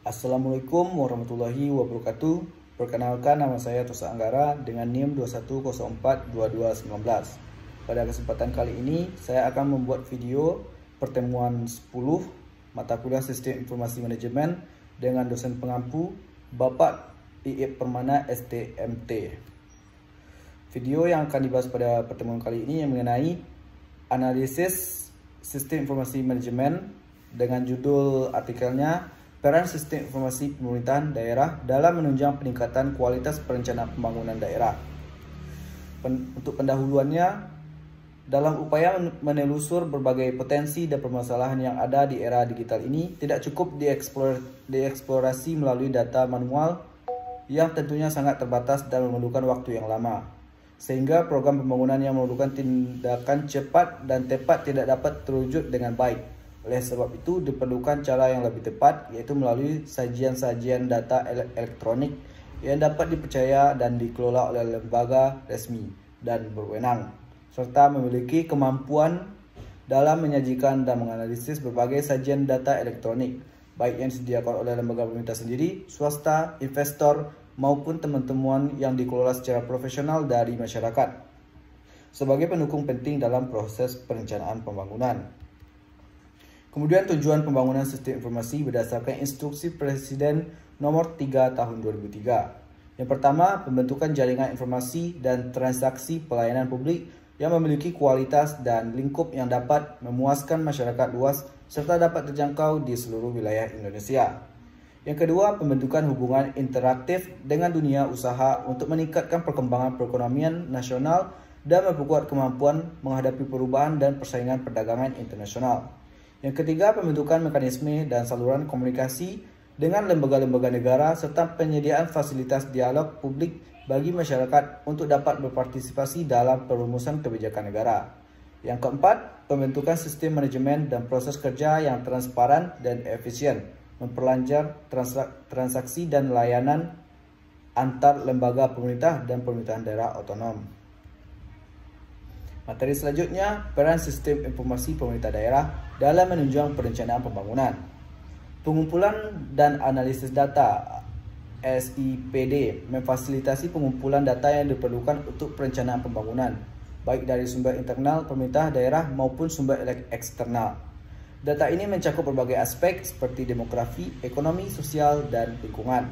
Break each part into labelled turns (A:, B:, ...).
A: Assalamualaikum warahmatullahi wabarakatuh. Perkenalkan, nama saya Tosa Anggara dengan NIM 21042219. Pada kesempatan kali ini saya akan membuat video pertemuan 10 mata kuliah Sistem Informasi Manajemen dengan dosen pengampu Bapak Iip Permana STMT. Video yang akan dibahas pada pertemuan kali ini yang mengenai analisis Sistem Informasi Manajemen dengan judul artikelnya Peran Sistem Informasi Pemerintahan Daerah dalam menunjang peningkatan kualitas perencanaan pembangunan daerah. Untuk pendahuluannya, dalam upaya menelusur berbagai potensi dan permasalahan yang ada di era digital ini, tidak cukup dieksplorasi melalui data manual yang tentunya sangat terbatas dan memerlukan waktu yang lama. Sehingga program pembangunan yang memerlukan tindakan cepat dan tepat tidak dapat terwujud dengan baik. Oleh sebab itu diperlukan cara yang lebih tepat, yaitu melalui sajian-sajian data elektronik yang dapat dipercaya dan dikelola oleh lembaga resmi dan berwenang, serta memiliki kemampuan dalam menyajikan dan menganalisis berbagai sajian data elektronik, baik yang disediakan oleh lembaga pemerintah sendiri, swasta, investor, maupun teman-teman yang dikelola secara profesional dari masyarakat, sebagai pendukung penting dalam proses perencanaan pembangunan. Kemudian tujuan pembangunan sistem informasi berdasarkan instruksi Presiden nomor 3 tahun 2003. Yang pertama, pembentukan jaringan informasi dan transaksi pelayanan publik yang memiliki kualitas dan lingkup yang dapat memuaskan masyarakat luas serta dapat terjangkau di seluruh wilayah Indonesia. Yang kedua, pembentukan hubungan interaktif dengan dunia usaha untuk meningkatkan perkembangan perekonomian nasional dan memperkuat kemampuan menghadapi perubahan dan persaingan perdagangan internasional. Yang ketiga, pembentukan mekanisme dan saluran komunikasi dengan lembaga-lembaga negara serta penyediaan fasilitas dialog publik bagi masyarakat untuk dapat berpartisipasi dalam perumusan kebijakan negara. Yang keempat, pembentukan sistem manajemen dan proses kerja yang transparan dan efisien, memperlancar transaksi dan layanan antar lembaga pemerintah dan pemerintahan daerah otonom. Materi selanjutnya, peran sistem informasi pemerintah daerah dalam menunjang perencanaan pembangunan. Pengumpulan dan analisis data SIPD memfasilitasi pengumpulan data yang diperlukan untuk perencanaan pembangunan, baik dari sumber internal pemerintah daerah maupun sumber eksternal. Data ini mencakup berbagai aspek seperti demografi, ekonomi, sosial, dan lingkungan.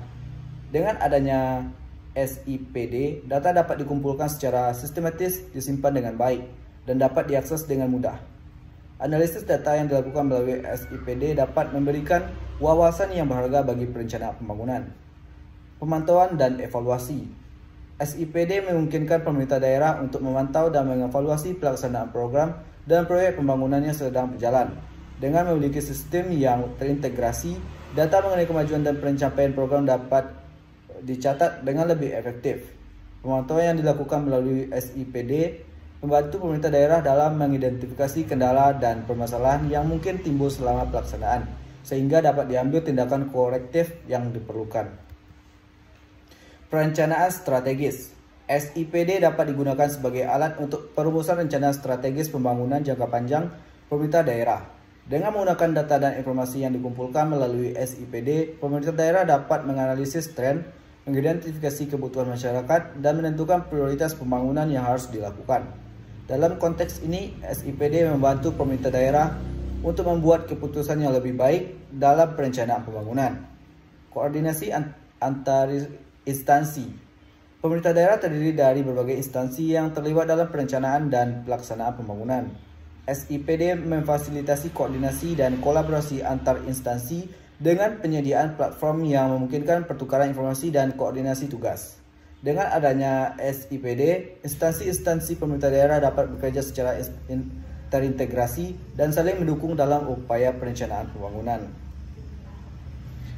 A: Dengan adanya SIPD, data dapat dikumpulkan secara sistematis, disimpan dengan baik, dan dapat diakses dengan mudah. Analisis data yang dilakukan melalui SIPD dapat memberikan wawasan yang berharga bagi perencanaan pembangunan. Pemantauan dan evaluasi. SIPD memungkinkan pemerintah daerah untuk memantau dan mengevaluasi pelaksanaan program dan proyek pembangunan yang sedang berjalan. Dengan memiliki sistem yang terintegrasi, data mengenai kemajuan dan pencapaian program dapat dicatat dengan lebih efektif. Pemantauan yang dilakukan melalui SIPD membantu pemerintah daerah dalam mengidentifikasi kendala dan permasalahan yang mungkin timbul selama pelaksanaan, sehingga dapat diambil tindakan korektif yang diperlukan. Perencanaan strategis. SIPD dapat digunakan sebagai alat untuk perumusan rencana strategis pembangunan jangka panjang pemerintah daerah. Dengan menggunakan data dan informasi yang dikumpulkan melalui SIPD, pemerintah daerah dapat menganalisis tren, mengidentifikasi kebutuhan masyarakat, dan menentukan prioritas pembangunan yang harus dilakukan. Dalam konteks ini, SIPD membantu pemerintah daerah untuk membuat keputusan yang lebih baik dalam perencanaan pembangunan. Koordinasi antar instansi. Pemerintah daerah terdiri dari berbagai instansi yang terlibat dalam perencanaan dan pelaksanaan pembangunan. SIPD memfasilitasi koordinasi dan kolaborasi antar instansi dengan penyediaan platform yang memungkinkan pertukaran informasi dan koordinasi tugas. Dengan adanya SIPD, instansi-instansi pemerintah daerah dapat bekerja secara terintegrasi dan saling mendukung dalam upaya perencanaan pembangunan.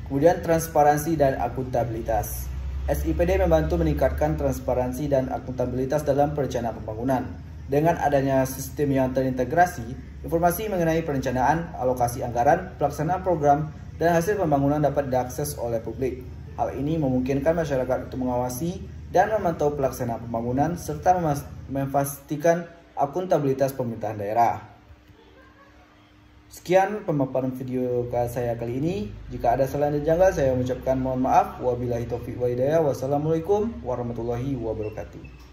A: Kemudian transparansi dan akuntabilitas. SIPD membantu meningkatkan transparansi dan akuntabilitas dalam perencanaan pembangunan. Dengan adanya sistem yang terintegrasi, informasi mengenai perencanaan, alokasi anggaran, pelaksanaan program, dan hasil pembangunan dapat diakses oleh publik. Hal ini memungkinkan masyarakat untuk mengawasi dan memantau pelaksanaan pembangunan serta memastikan akuntabilitas pemerintahan daerah. Sekian pemaparan video saya kali ini. Jika ada salah dan janggal, saya mengucapkan mohon maaf. Wabillahi taufiq wa hidayah. Wassalamualaikum warahmatullahi wabarakatuh.